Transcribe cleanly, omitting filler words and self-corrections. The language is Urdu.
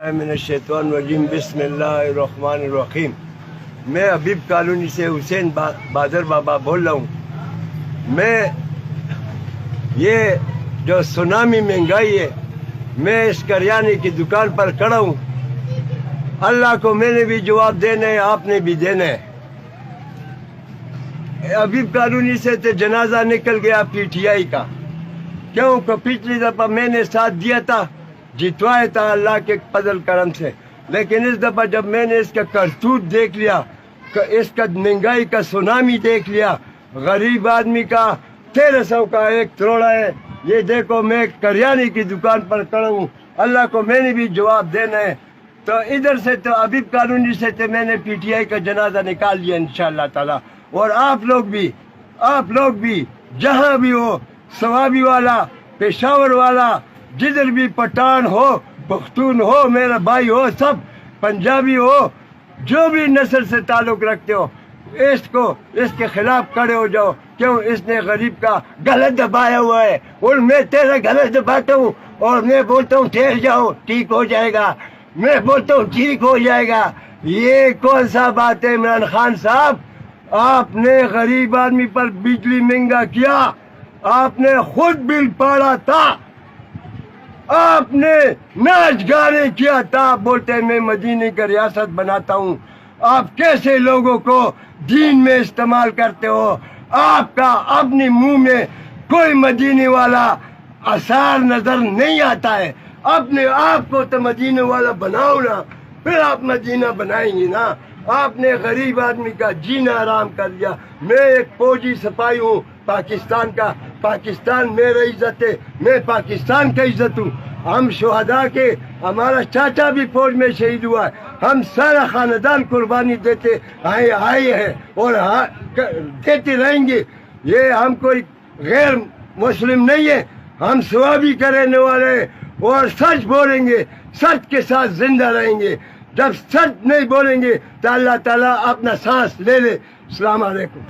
من الشیطان الرجیم بسم اللہ الرحمن الرحیم۔ میں حبیب کالونی سے حسین بادر بابا بول رہا ہوں۔ میں یہ جو سونامی مہنگائی ہے، میں اس کریانے کی دکان پر کھڑا ہوں۔ اللہ کو میں نے بھی جواب دینا ہے، آپ نے بھی دینا ہے۔ حبیب کالونی سے تو جنازہ نکل گیا پی ٹی آئی کا، کیوں کہ پچھلی دفعہ میں نے ساتھ دیا تھا، جتوایا تھا اللہ کے فضل کرم سے، لیکن اس دفعہ جب میں نے اس کا کرتوت دیکھ لیا، اس کا مہنگائی کا سونامی دیکھ لیا، غریب آدمی کا 1300 کا ایک توڑا ہے، یہ دیکھو میں کریانے کی دکان پر کھڑا ہوں، اللہ کو میں نے بھی جواب دینا ہے۔ تو ادھر سے تو حبیب کالونی سے تو میں نے پی ٹی آئی کا جنازہ نکال لیا انشاءاللہ تعالی، اور آپ لوگ بھی جہاں بھی ہو، سوابی والا، پشاور والا، جدھر بھی پٹھان ہو، پختون ہو، میرا بھائی ہو، سب پنجابی ہو، جو بھی نسل سے تعلق رکھتے ہو، اس کے خلاف کھڑے ہو جاؤ، کیوں اس نے غریب کا گلا دبایا ہوا ہے، اور میں تیرا گلا دباتا ہوں اور میں بولتا ہوں ٹھہر جاؤ ٹھیک ہو جائے گا، میں بولتا ہوں ٹھیک ہو جائے گا۔ یہ کون سا بات ہے عمران خان صاحب؟ آپ نے غریب آدمی پر بجلی مہنگا کیا، آپ نے خود بل پاڑا تھا، آپ نے ناچ گانے کیا تھا، بولتے ہیں میں مدینے کا ریاست بناتا ہوں۔ آپ کیسے لوگوں کو دین میں استعمال کرتے ہو؟ آپ کا اپنے منہ میں کوئی مدینے والا اثار نظر نہیں آتا ہے۔ اپنے آپ کو تو مدینے والا بناؤ نا، پھر آپ مدینہ بنائیں گے نا۔ آپ نے غریب آدمی کا جینا آرام کر دیا۔ میں ایک فوجی سپاہی ہوں پاکستان کا، پاکستان میرا عزت ہے، میں پاکستان کا عزت ہوں۔ ہم شہداء کے، ہمارا چاچا بھی فوج میں شہید ہوا ہے، ہم سارا خاندان قربانی دیتے آئے ہیں اور دیتے رہیں گے۔ یہ ہم کوئی غیر مسلم نہیں ہے، ہم ثوابی کا رہنے والے ہیں اور سچ بولیں گے، سچ کے ساتھ زندہ رہیں گے۔ جب سچ نہیں بولیں گے تو اللہ تعالیٰ اپنا سانس لے لے۔ السلام علیکم۔